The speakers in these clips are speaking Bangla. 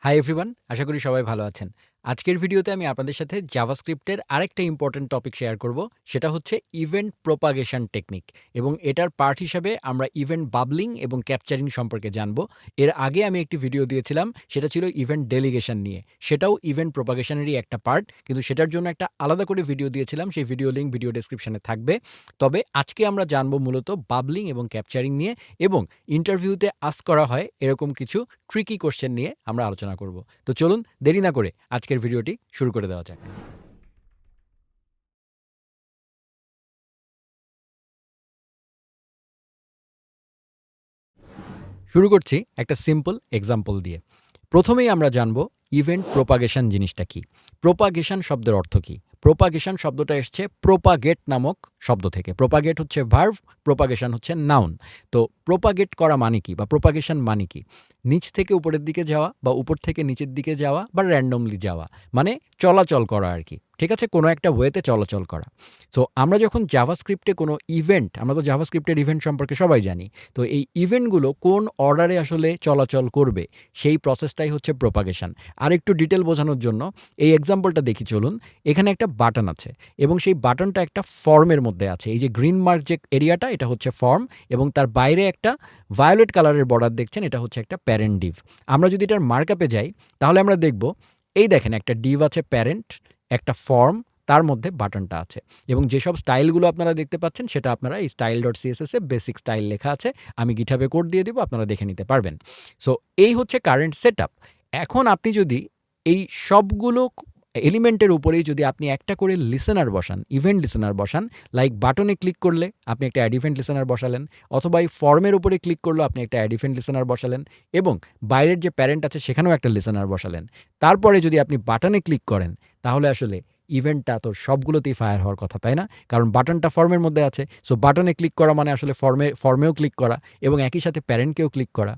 হাই এভরিওয়ান, আশা করি সবাই ভালো আছেন। আজকের ভিডিওতে আমি আপনাদের সাথে জাভাস্ক্রিপ্টের আরেকটা ইম্পর্টেন্ট টপিক শেয়ার করব। সেটা হচ্ছে ইভেন্ট প্রোপাগেশন টেকনিক এবং এটার পার্ট হিসাবে আমরা ইভেন্ট বাবলিং এবং ক্যাপচারিং সম্পর্কে জানব। এর আগে আমি একটি ভিডিও দিয়েছিলাম, সেটা ছিল ইভেন্ট ডেলিগেশন নিয়ে। সেটাও ইভেন্ট প্রোপাগেশনেরই একটা পার্ট, কিন্তু সেটার জন্য একটা আলাদা করে ভিডিও দিয়েছিলাম, সেই ভিডিও লিঙ্ক ভিডিও ডেসক্রিপশনে থাকবে। তবে আজকে আমরা জানবো মূলত বাবলিং এবং ক্যাপচারিং নিয়ে, এবং ইন্টারভিউতে আস্ক করা হয় এরকম কিছু ট্রিকি কোশ্চেন নিয়ে আমরা আলোচনা করব। তো চলুন দেরি না করে আজকের ভিডিওটি শুরু করে দেওয়া যাক। শুরু করছি একটা সিম্পল এক্সাম্পল দিয়ে। প্রথমেই আমরা জানব ইভেন্ট প্রোপাগেশন জিনিসটা কি। প্রোপাগেশন শব্দের অর্থ কি? প্রোপাগেশন শব্দটা এসছে প্রোপাগেট নামক শব্দ থেকে। প্রোপাগেট হচ্ছে ভার্ব, প্রোপাগেশন হচ্ছে নাউন। তো প্রোপাগেট করা মানে কি, বা প্রোপাগেশন মানে কি? নিচ থেকে উপরের দিকে যাওয়া, বা উপর থেকে নিচের দিকে যাওয়া, বা র্যান্ডমলি যাওয়া, মানে চলাচল করা আর কি। ঠিক আছে, কোনো একটা ওয়েতে চলাচল করা। সো আমরা যখন জাভাস্ক্রিপ্টে কোনো ইভেন্ট, আমরা তো জাভাস্ক্রিপ্টের ইভেন্ট সম্পর্কে সবাই জানি, তো এই ইভেন্টগুলো কোন অর্ডারে আসলে চলাচল করবে সেই প্রসেসটাই হচ্ছে প্রোপাগেশন। আর একটু ডিটেল বোঝানোর জন্য এই এক্সাম্পলটা দেখি চলুন। এখানে একটা বাটন আছে এবং সেই বাটনটা একটা ফর্মের মধ্যে আছে। এই যে গ্রিন মার্ক যে এরিয়াটা, এটা হচ্ছে ফর্ম, এবং তার বাইরে একটা ভায়োলেট কালারের বর্ডার দেখছেন, এটা হচ্ছে একটা প্যারেন্ট ডিভ। আমরা যদি এটার মার্কআপে যাই তাহলে আমরা দেখব, এই দেখেন একটা ডিভ আছে প্যারেন্ট, একটা ফর্ম, তার মধ্যে বাটনটা আছে, এবং যেসব স্টাইলগুলো আপনারা দেখতে পাচ্ছেন সেটা আপনারা এই স্টাইল ডট সিএসএস এ বেসিক স্টাইল লেখা আছে। আমি গিটহাবে কোড দিয়ে দিব, আপনারা দেখে নিতে পারবেন। সো এই হচ্ছে কারেন্ট সেট আপ। এখন আপনি যদি এই সবগুলো এলিমেন্টের উপরেই যদি আপনি একটা করে লিসেনার বসান, ইভেন্ট লিসেনার বসান, লাইক বাটনে ক্লিক করলে আপনি একটা অ্যাড ইভেন্ট লিসেনার বসালেন, অথবা এই ফর্মের উপরে ক্লিক করলে আপনি একটা অ্যাড ইভেন্ট লিসেনার বসালেন, এবং বাইরের যে প্যারেন্ট আছে সেখানেও একটা লিসেনার বসালেন, তারপরে যদি আপনি বাটনে ক্লিক করেন, তাহলে আসলে ইভেন্টটা তো সবগুলোতেই ফায়ার হওয়ার কথা, তাই না? কারণ বাটনটা ফর্মের মধ্যে আছে। সো বাটনে ক্লিক করা মানে আসলে ফর্মেও ক্লিক করা, এবং একই সাথে প্যারেন্টকেও ক্লিক করা।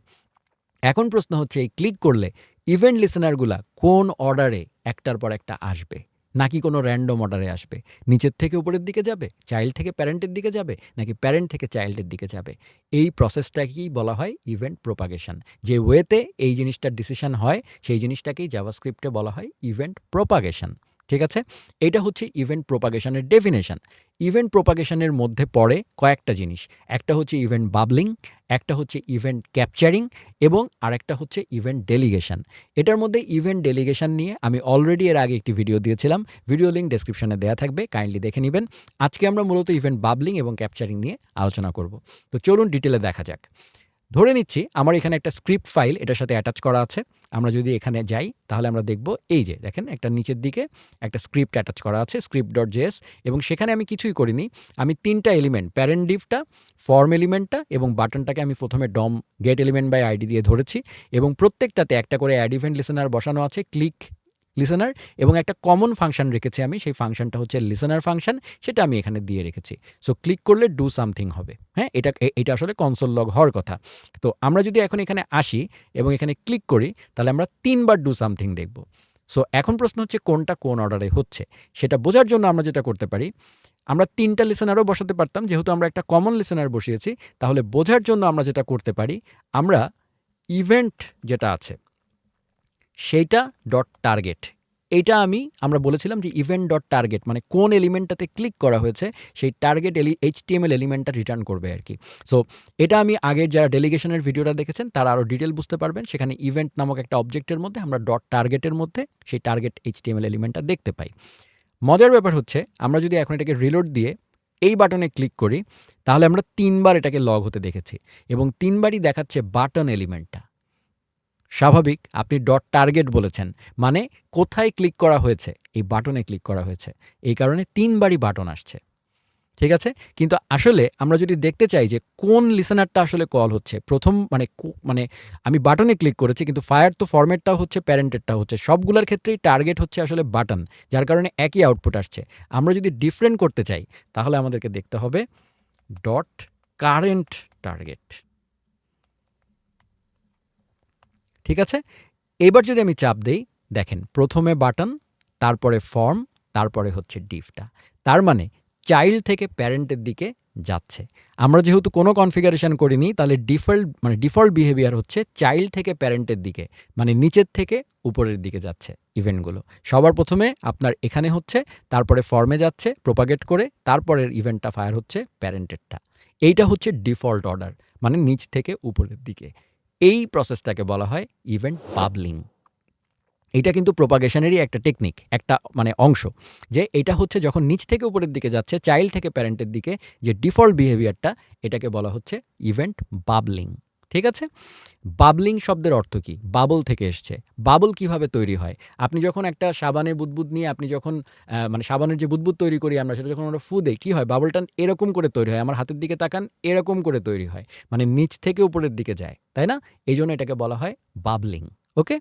এখন প্রশ্ন হচ্ছে, এই ক্লিক করলে ইভেন্ট লিসেনারগুলা কোন অর্ডারে একটার পর একটা আসবে, নাকি কোনো র্যান্ডম অর্ডারে আসবে? নিচের থেকে উপরের দিকে যাবে, চাইল্ড থেকে প্যারেন্টের দিকে যাবে, নাকি প্যারেন্ট থেকে চাইল্ডের দিকে যাবে? এই প্রসেসটাকেই বলা হয় ইভেন্ট প্রোপাগেশন। যে ওয়েতে এই জিনিসটার ডিসিশন হয় সেই জিনিসটাকেই জাভাস্ক্রিপ্টে বলা হয় ইভেন্ট প্রোপাগেশন। ঠিক আছে, এটা হচ্ছে ইভেন্ট প্রোপাগেশনের ডেফিনেশন। ইভেন্ট প্রোপাগেশনের মধ্যে পড়ে কয়েকটা জিনিস। একটা হচ্ছে ইভেন্ট বাবলিং, একটা হচ্ছে ইভেন্ট ক্যাপচারিং, এবং আরেকটা হচ্ছে ইভেন্ট ডেলিগেশন। এটার মধ্যে ইভেন্ট ডেলিগেশন নিয়ে আমি অলরেডি এর আগে একটি ভিডিও দিয়েছিলাম, ভিডিও লিঙ্ক ডেসক্রিপশনে দেওয়া থাকবে, কাইন্ডলি দেখে নেবেন। আজকে আমরা মূলত ইভেন্ট বাবলিং এবং ক্যাপচারিং নিয়ে আলোচনা করব। তো চলুন ডিটেলে দেখা যাক। ধরে নিচ্ছি আমার এখানে একটা স্ক্রিপ্ট ফাইল এটার সাথে অ্যাটাচ করা আছে। আমরা যদি এখানে যাই তাহলে আমরা দেখব, এই যে দেখেন একটা নিচের দিকে একটা স্ক্রিপ্ট অ্যাটাচ করা আছে, স্ক্রিপ্ট ডট জেএস, এবং সেখানে আমি কিছুই করিনি। আমি তিনটা এলিমেন্ট, প্যারেন্ট ডিভটা, ফর্ম এলিমেন্টটা এবং বাটনটাকে আমি প্রথমে ডম গেট এলিমেন্ট বাই আইডি দিয়ে ধরেছি, এবং প্রত্যেকটাতে একটা করে অ্যাড ইভেন্ট লিসেনার বসানো আছে, ক্লিক লিসেনার, এবং একটা কমন ফাংশন রেখেছি আমি, সেই ফাংশনটা হচ্ছে লিসেনার ফাংশন, সেটা আমি এখানে দিয়ে রেখেছি। সো ক্লিক করলে ডু সামথিং হবে। হ্যাঁ, এটা আসলে কনসোল লগ হওয়ার কথা। তো আমরা যদি এখন এখানে আসি এবং এখানে ক্লিক করি, তাহলে আমরা 3 বার ডু সামথিং দেখব। সো এখন প্রশ্ন হচ্ছে কোনটা কোন অর্ডারে হচ্ছে। সেটা বোঝার জন্য আমরা যেটা করতে পারি, আমরা 3টা লিসেনারও বসাতে পারতাম, যেহেতু আমরা একটা কমন লিসেনার বসিয়েছি। তাহলে বোঝার জন্য আমরা যেটা করতে পারি, আমরা ইভেন্ট যেটা আছে সেইটা ডট টার্গেট, এইটা আমরা বলেছিলাম যে ইভেন্ট ডট টার্গেট মানে কোন এলিমেন্টটাতে ক্লিক করা হয়েছে সেই টার্গেট এইচটিএমএল এলিমেন্টটা রিটার্ন করবে আর কি। সো এটা আমি আগের যারা ডেলিগেশনের ভিডিওটা দেখেছেন তারা আরও ডিটেল বুঝতে পারবেন। সেখানে ইভেন্ট নামক একটা অবজেক্টের মধ্যে আমরা ডট টার্গেটের মধ্যে সেই টার্গেট এইচটিএমএল এলিমেন্টটা দেখতে পাই। মজার ব্যাপার হচ্ছে, আমরা যদি এখন এটাকে রিলোড দিয়ে এই বাটনে ক্লিক করি, তাহলে আমরা 3 বার এটাকে লগ হতে দেখেছি, এবং 3 বারই দেখাচ্ছে বাটন এলিমেন্টটা। স্বাভাবিক, আপনি ডট টার্গেট বলেছেন, মানে কোথায় ক্লিক করা হয়েছে, এই বাটনে ক্লিক করা হয়েছে, এই কারণে 3 বারই বাটন আসছে। ঠিক আছে, কিন্তু আসলে আমরা যদি দেখতে চাই যে কোন লিসেনারটা আসলে কল হচ্ছে, প্রথম মানে আমি বাটনে ক্লিক করেছি, কিন্তু ফায়ার তো ফরম্যাটটাও হচ্ছে, প্যারেন্টেরটাও হচ্ছে, সবগুলোর ক্ষেত্রেই টার্গেট হচ্ছে আসলে বাটন, যার কারণে একই আউটপুট আসছে। আমরা যদি ডিফারেন্ট করতে চাই তাহলে আমাদেরকে দেখতে হবে ডট কারেন্ট টার্গেট। ঠিক আছে, এবার যদি আমি চাপ দেই, দেখেন প্রথমে বাটন, তারপরে ফর্ম, তারপরে হচ্ছে ডিভটা। তার মানে চাইল্ড থেকে প্যারেন্টের দিকে যাচ্ছে। আমরা যেহেতু কোনো কনফিগারেশন করিনি, তাহলে ডিফল্ট বিহেভিয়ার হচ্ছে চাইল্ড থেকে প্যারেন্টের দিকে, মানে নিচের থেকে উপরের দিকে যাচ্ছে ইভেন্টগুলো। সবার প্রথমে আপনার এখানে হচ্ছে, তারপরে ফর্মে যাচ্ছে প্রোপাগেট করে, তারপরের ইভেন্টটা ফায়ার হচ্ছে প্যারেন্টেরটা। এইটা হচ্ছে ডিফল্ট অর্ডার, মানে নিচ থেকে উপরের দিকে। এই প্রসেসটাকে বলা হয় ইভেন্ট বাবলিং। এটা কিন্তু প্রোপাগেশনেরই একটা টেকনিক, একটা মানে অংশ, যে এটা হচ্ছে যখন নিচ থেকে উপরের দিকে যাচ্ছে চাইল্ড থেকে প্যারেন্টের দিকে, যে ডিফল্ট বিহেভিয়ারটা, এটাকে বলা হচ্ছে ইভেন্ট বাবলিং। ঠিক আছে? বাবলিং শব্দের অর্থ কী? বাবল থেকে এসছে। বাবল কিভাবে তৈরি হয়? আপনি যখন একটা সাবানে বুদবুদ নিয়ে আপনি যখন মানে সাবানের যে বুদবুদ তৈরি করি আমরা, সেটা যখন আমরা ফু দেই, কী হয়? বাবলটা এরকম করে তৈরি হয়। আমার হাতের দিকে তাকান, এরকম করে তৈরি হয়, মানে নিচ থেকে উপরের দিকে যায়, তাই না? এই জন্য এটাকে বলা হয় বাবলিং। ওকে,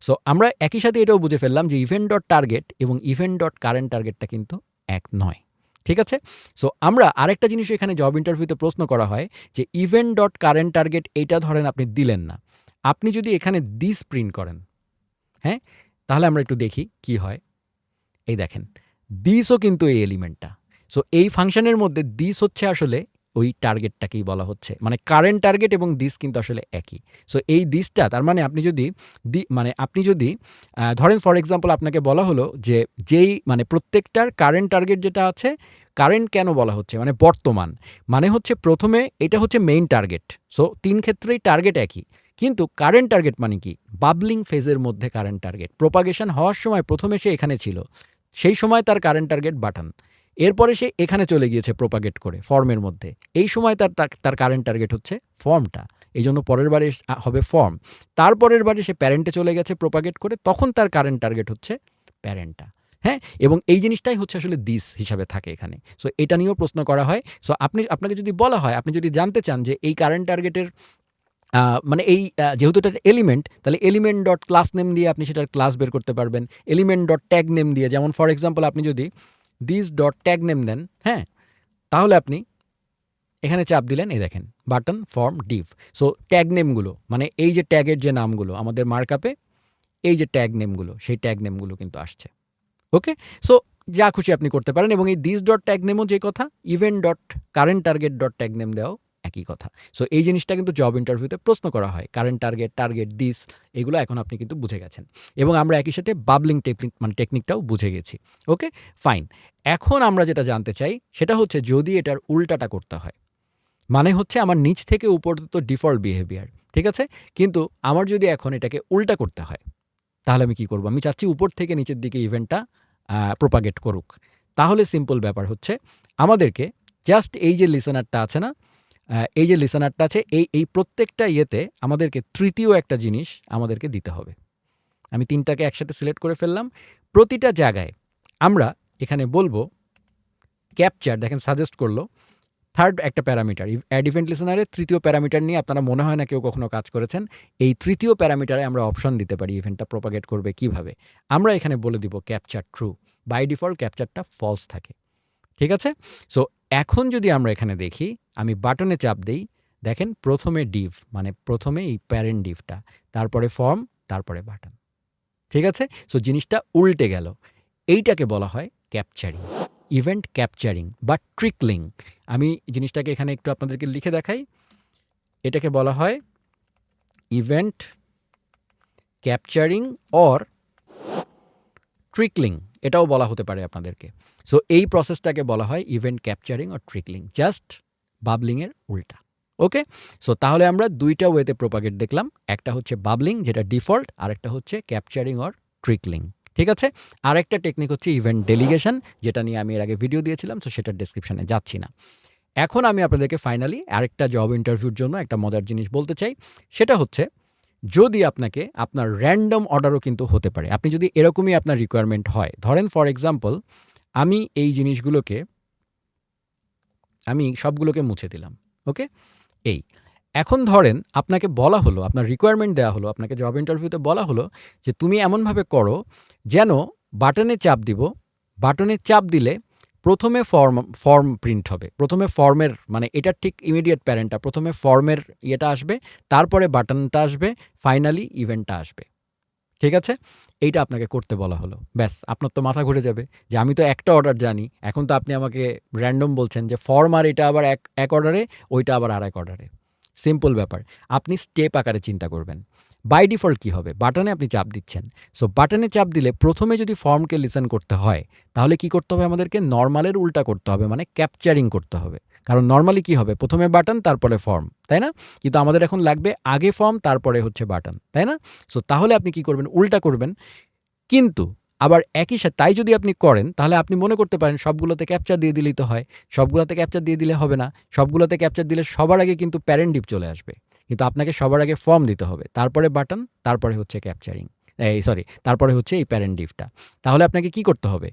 সো আমরা একই সাথে এটাও বুঝে ফেললাম যে ইভেন্ট ডট টার্গেট এবং ইভেন্ট ডট কারেন্ট টার্গেটটা কিন্তু এক নয়। ঠিক আছে? সো আমরা আরেকটা জিনিস এখানে জব ইন্টারভিউতে প্রশ্ন করা হয় যে ইভেন্ট ডট কারেন্ট টার্গেট, এইটা ধরেন আপনি দিলেন না, আপনি যদি এখানে দিস প্রিন্ট করেন, হ্যাঁ, তাহলে আমরা একটু দেখি কি হয়। এই দেখেন, দিসও কিন্তু এই এলিমেন্টটা। সো এই ফাংশনের মধ্যে দিস হচ্ছে আসলে ওই টার্গেটটাকেই বলা হচ্ছে, মানে কারেন্ট টার্গেট এবং দিস কিন্তু আসলে একই। সো এই দিসটা, তার মানে আপনি যদি ধরেন ফর এক্সাম্পল আপনাকে বলা হলো যে যেই মানে প্রত্যেকটার কারেন্ট টার্গেট যেটা আছে, কারেন্ট কেন বলা হচ্ছে, মানে বর্তমান, মানে হচ্ছে প্রথমে এটা হচ্ছে মেইন টার্গেট। সো তিন ক্ষেত্রেই টার্গেট একই, কিন্তু কারেন্ট টার্গেট মানে কি? বাবলিং ফেজের মধ্যে কারেন্ট টার্গেট, প্রোপাগেশন হওয়ার সময় প্রথমে সে এখানে ছিল, সেই সময় তার কারেন্ট টার্গেট বাটন, এরপরে সে এখানে চলে গিয়েছে প্রোপাগেট করে ফর্মের মধ্যে, এই সময় তার কারেন্ট টার্গেট হচ্ছে ফর্মটা, এই জন্য পরের বারে হবে ফর্ম। তারপরের বারে সে প্যারেন্টে চলে গেছে প্রোপাগেট করে, তখন তার কারেন্ট টার্গেট হচ্ছে প্যারেন্টটা। হ্যাঁ, এবং এই জিনিসটাই হচ্ছে আসলে দিস হিসাবে থাকে এখানে। সো এটা নিয়েও প্রশ্ন করা হয়। সো আপনাকে যদি বলা হয়, আপনি যদি জানতে চান যে এই কারেন্ট টার্গেটের মানে এই যেহেতু এটা এলিমেন্ট, তাহলে এলিমেন্ট ডট ক্লাস নেম দিয়ে আপনি সেটার ক্লাস বের করতে পারবেন। এলিমেন্ট ডট ট্যাগ নেম দিয়ে, যেমন ফর এক্সাম্পল আপনি যদি দিস ডট ট্যাগ নেম দেন, হ্যাঁ, তাহলে আপনি এখানে চাপ দিলেন, এই দেখেন button, form, div. So tag নেমগুলো, মানে এই যে ট্যাগের যে নামগুলো আমাদের মার্কআপে, এই যে ট্যাগ নেমগুলো, সেই ট্যাগ নেমগুলো কিন্তু আসছে। ওকে, সো যা খুশি আপনি করতে পারেন, এবং এই দিস ডট ট্যাগ নেমও যে কথা, event dot current target dot tag name দেওয়াও একই কথা। সো এই জিনিসটা কিন্তু জব ইন্টারভিউতে প্রশ্ন করা হয়। কারেন্ট টার্গেট, টার্গেট, দিস, এগুলো এখন আপনি কিন্তু বুঝে গেছেন, এবং আমরা একই সাথে বাবলিং টেকনিকটাও বুঝে গেছি। ওকে, ফাইন। এখন আমরা যেটা জানতে চাই সেটা হচ্ছে যদি এটার উল্টাটা করতে হয়, মানে হচ্ছে আমার নিচ থেকে উপর তো ডিফল্ট বিহেভিয়ার, ঠিক আছে, কিন্তু আমার যদি এখন এটাকে উল্টা করতে হয়, তাহলে আমি কি করব? আমি চাচ্ছি উপর থেকে নিচের দিকে ইভেন্টটা প্রোপাগেট করুক। তাহলে সিম্পল ব্যাপার হচ্ছে, আমাদেরকে জাস্ট এই যে লিসেনারটা আছে না, এই যে লিসেনারটা আছে, এই প্রত্যেকটা ইয়েতে আমাদেরকে তৃতীয় একটা জিনিস আমাদেরকে দিতে হবে। আমি তিনটাকে একসাথে সিলেক্ট করে ফেললাম। প্রতিটা জায়গায় আমরা এখানে বলবো ক্যাপচার, দেখেন সাজেস্ট করলো থার্ড একটা প্যারামিটার, অ্যাড ইভেন্ট লিসেনারের তৃতীয় প্যারামিটার নিয়ে আপনারা মনে হয় না কেউ কখনো কাজ করেছেন। এই তৃতীয় প্যারামিটারে আমরা অপশন দিতে পারি ইভেন্টটা প্রোপাগেট করবে কিভাবে। আমরা এখানে বলে দিব ক্যাপচার ট্রু, বাই ডিফল্ট ক্যাপচারটা ফলস থাকে। ঠিক আছে? সো এখন যদি আমরা এখানে দেখি, আমি বাটনে চাপ দেই, দেখেন প্রথমে ডিভ, মানে প্রথমে এই প্যারেন্ট ডিভটা, তারপরে ফর্ম, তারপরে বাটন। ঠিক আছে? সো জিনিসটা উল্টে গেল। এইটাকে বলা হয় ক্যাপচারিং, ইভেন্ট ক্যাপচারিং বা ট্রিকলিং। আমি জিনিসটাকে এখানে একটু আপনাদেরকে লিখে দেখাই। এটাকে বলা হয় ইভেন্ট ক্যাপচারিং অর ট্রিকলিং, এটাও বলা হতে পারে আপনাদেরকে। সো এই প্রসেসটাকে বলা হয় event capturing or trickling, just বাবলিংয়ের উল্টা। ওকে, সো তাহলে আমরা দুইটা ওয়েতে প্রোপাগেট দেখলাম, একটা হচ্ছে বাবলিং যেটা ডিফল্ট, আর একটা হচ্ছে ক্যাপচারিং অর ট্রিকলিং। ঠিক আছে, আরেকটা টেকনিক হচ্ছে ইভেন্ট ডেলিগেশন, যেটা নিয়ে আমি এর আগে ভিডিও দিয়েছিলাম, সো সেটার ডেসক্রিপশনে যাচ্ছি না। এখন আমি আপনাদেরকে ফাইনালি আরেকটা জব ইন্টারভিউর জন্য একটা মজার জিনিস বলতে চাই। সেটা হচ্ছে, যদি আপনাকে আপনার র্যান্ডম অর্ডারও কিন্তু হতে পারে, আপনি যদি এরকমই আপনার রিকোয়ারমেন্ট হয়, ধরেন ফর এক্সাম্পল আমি এই জিনিসগুলোকে আমি সবগুলোকে মুছে দিলাম। ওকে, এই এখন ধরেন আপনাকে বলা হলো, আপনার রিকোয়ারমেন্ট দেওয়া হলো, আপনাকে জব ইন্টারভিউতে বলা হলো যে তুমি এমনভাবে করো যেন বাটনে চাপ দিব, বাটনে চাপ দিলে প্রথমে ফর্ম প্রিন্ট হবে, প্রথমে ফর্মের মানে এটার ঠিক ইমিডিয়েট প্যারেন্টটা, প্রথমে ফর্মের ইয়েটা আসবে, তারপরে বাটনটা আসবে, ফাইনালি ইভেন্টটা আসবে। ঠিক আছে? এইটা আপনাকে করতে বলা হলো। ব্যাস আপনার তো মাথা ঘুরে যাবে যে আমি তো একটা অর্ডার জানি। এখন তো আপনি আমাকে র‍্যান্ডম বলছেন যে ফর্ম আর এটা আবার এক অর্ডারে, ওইটা আবার আরেক অর্ডারে। সিম্পল ব্যাপার। আপনি স্টেপ আকারে চিন্তা করবেন। বাই ডিফল্ট কী হবে? বাটনে আপনি চাপ দিচ্ছেন। সো বাটনে চাপ দিলে প্রথমে যদি ফর্মকে লিসেন করতে হয়, তাহলে কি করতে হবে আমাদেরকে? নরমালের উল্টা করতে হবে, মানে ক্যাপচারিং করতে হবে। কারণ নরমালি কী হবে? প্রথমে বাটন তারপরে ফর্ম, তাই না? কিন্তু আমাদের এখন লাগবে আগে ফর্ম তারপরে হচ্ছে বাটন, তাই না? সো তাহলে আপনি কি করবেন? উল্টা করবেন। কিন্তু আবার একই সাথে তাই যদি আপনি করেন, তাহলে আপনি মনে করতে পারেন সবগুলোতে ক্যাপচার দিয়ে দিলেই তো হয়। সবগুলোতে ক্যাপচার দিয়ে দিলে হবে না। সবগুলোতে ক্যাপচার দিলে সবার আগে কিন্তু প্যারেন্ট ডিভ চলে আসবে। কিন্তু আপনাকে সবার আগে ফর্ম দিতে হবে, তারপরে বাটন, তারপরে হচ্ছে ক্যাপচারিং, তারপরে হচ্ছে এই প্যারেন্ট ডিভটা। তাহলে আপনাকে কি করতে হবে?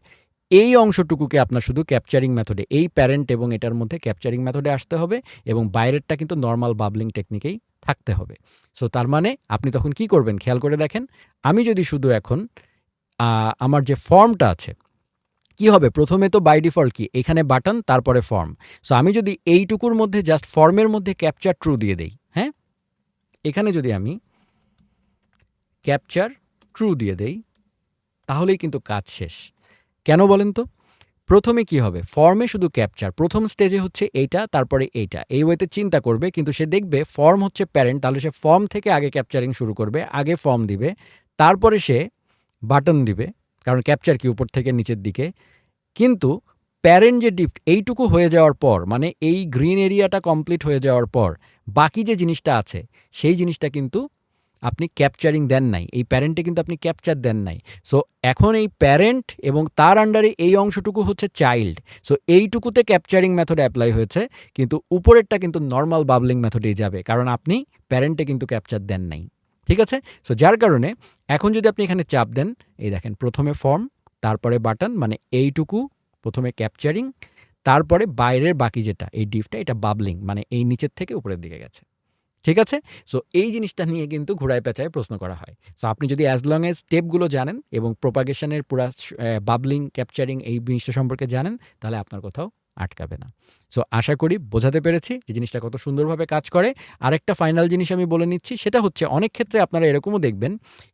এই অংশটুকুকে আপনার শুধু ক্যাপচারিং মেথডে, এই প্যারেন্ট এবং এটার মধ্যে ক্যাপচারিং মেথডে আসতে হবে, এবং বাইরেরটা কিন্তু নর্মাল বাবলিং টেকনিকেই থাকতে হবে। সো তার মানে আপনি তখন কি করবেন? খেয়াল করে দেখেন। আমি যদি শুধু এখন আমার যে ফর্মটা আছে, কি হবে? প্রথমে তো বাই ডিফল্ট কি এখানে বাটন তারপরে ফর্ম। সো আমি যদি এইটুকুর মধ্যে জাস্ট ফর্মের মধ্যে ক্যাপচার ট্রু দিয়ে দেই, হ্যাঁ, এখানে যদি আমি ক্যাপচার ট্রু দিয়ে দেই, তাহলেই কিন্তু কাজ শেষ। কেন বলেন তো? প্রথমে কি হবে? ফর্মে শুধু ক্যাপচার, প্রথম স্টেজে হচ্ছে এইটা, তারপরে এইটা, এই ওয়েতে চিন্তা করবে। কিন্তু সে দেখবে ফর্ম হচ্ছে প্যারেন্ট, তাহলে সে ফর্ম থেকে আগে ক্যাপচারিং শুরু করবে, আগে ফর্ম দিবে, তারপরে সে বাটন দিবে, কারণ ক্যাপচার কি উপর থেকে নিচের দিকে। কিন্তু প্যারেন্ট যে ডিফ এইটুকু হয়ে যাওয়ার পর, মানে এই গ্রিন এরিয়াটা কমপ্লিট হয়ে যাওয়ার পর বাকি যে জিনিসটা আছে, সেই জিনিসটা কিন্তু আপনি ক্যাপচারিং দেন নাই। এই প্যারেন্টে কিন্তু আপনি ক্যাপচার দেন নাই। সো এখন এই প্যারেন্ট এবং তার আন্ডারে এই অংশটুকু হচ্ছে চাইল্ড। সো এইটুকুতে ক্যাপচারিং মেথড অ্যাপ্লাই হয়েছে, কিন্তু উপরেরটা কিন্তু নর্মাল বাবলিং মেথডেই যাবে, কারণ আপনি প্যারেন্টে কিন্তু ক্যাপচার দেন নাই। ঠিক আছে? সো যার কারণে এখন যদি আপনি এখানে চাপ দেন, এই দেখেন প্রথমে ফর্ম, তারপরে বাটন, মানে এইটুকু প্রথমে ক্যাপচারিং, তারপরে বাইরের বাকি যেটা এই ডিফটা, এটা বাবলিং, মানে এই নিচের থেকে উপরের দিকে গেছে। ঠিক আছে? সো এই জিনিসটা নিয়ে কিন্তু ঘুরায় পেঁচায় প্রশ্ন করা হয়। সো আপনি যদি অ্যাজ লং এজ স্টেপগুলো জানেন এবং প্রোপাগেশনের পুরা বাবলিং, ক্যাপচারিং এই জিনিসটা সম্পর্কে জানেন, তাহলে আপনার কোথাও আটকাবে না। সো আশা করি বোঝাতে পেরেছি যে জিনিসটা কত সুন্দরভাবে কাজ করে। আরেকটা ফাইনাল জিনিস আমি বলে নিচ্ছি, সেটা হচ্ছে অনেক ক্ষেত্রে আপনারা এরকমও দেখবেন,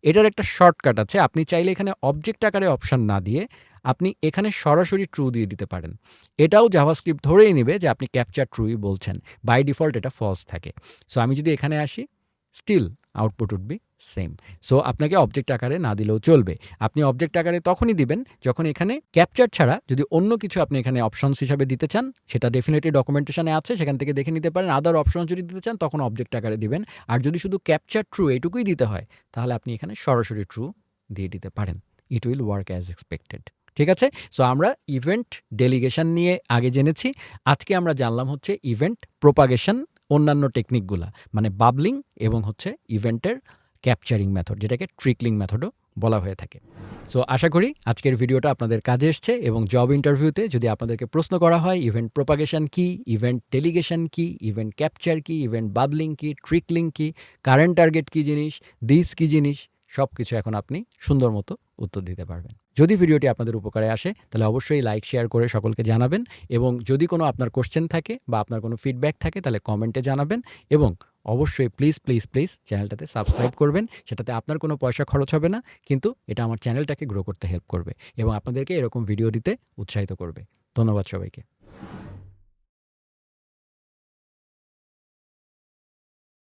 এটার একটা শর্টকাট আছে। আপনি চাইলে এখানে অবজেক্ট আকারে অপশন না দিয়ে আপনি এখানে সরাসরি ট্রু দিয়ে দিতে পারেন। এটাও জাভাস্ক্রিপ্ট ধরেই নেবে যে আপনি ক্যাপচার ট্রুই বলছেন। বাই ডিফল্ট এটা ফলস থাকে। সো আমি যদি এখানে আসি, still output would be same. So আপনাকে অবজেক্ট আকারে না দিলেও চলবে। আপনি অবজেক্ট আকারে তখনই দিবেন যখন এখানে ক্যাপচার ছাড়া যদি অন্য কিছু আপনি এখানে অপশনস হিসাবে দিতে চান, সেটা ডেফিনেটলি ডকুমেন্টেশনে আছে, সেখান থেকে দেখে নিতে পারেন। আদার অপশন যদি দিতে চান তখন অবজেক্ট আকারে দিবেন। আর যদি শুধু ক্যাপচার ট্রু এইটুকুই দিতে হয়, তাহলে আপনি এখানে সরাসরি ট্রু দিয়ে দিতে পারেন। It will work as expected. ঠিক আছে? সো আমরা ইভেন্ট ডেলিগেশন নিয়ে আগে জেনেছি। আজকে আমরা জানলাম হচ্ছে ইভেন্ট প্রোপাগেশন, অন্যান্য টেকনিকগুলা, মানে বাবলিং এবং হচ্ছে ইভেন্টের ক্যাপচারিং মেথড, যেটাকে ট্রিকলিং মেথডও বলা হয়ে থাকে। সো আশা করি আজকের ভিডিওটা আপনাদের কাজে এসছে, এবং জব ইন্টারভিউতে যদি আপনাদেরকে প্রশ্ন করা হয় ইভেন্ট প্রোপাগেশন কি, ইভেন্ট ডেলিগেশন কি, ইভেন্ট ক্যাপচার কি, ইভেন্ট বাবলিং কি, ট্রিকলিং কি, কারেন্ট টার্গেট কি জিনিস, দিস কি জিনিস, সব কিছু এখন আপনি সুন্দর মতো উত্তর দিতে পারবেন। যদি ভিডিওটি আপনাদের উপকারে আসে, তাহলে অবশ্যই লাইক শেয়ার করে সকলকে জানাবেন, এবং যদি কোনো আপনার কোশ্চেন থাকে বা আপনার কোনো ফিডব্যাক থাকে, তাহলে কমেন্টে জানাবেন, এবং অবশ্যই প্লিজ প্লিজ প্লিজ চ্যানেলটাতে সাবস্ক্রাইব করবেন। সেটাতে আপনার কোনো পয়সা খরচ হবে না, কিন্তু এটা আমার চ্যানেলটাকে গ্রো করতে হেল্প করবে এবং আপনাদেরকে এরকম ভিডিও দিতে উৎসাহিত করবে। ধন্যবাদ সবাইকে।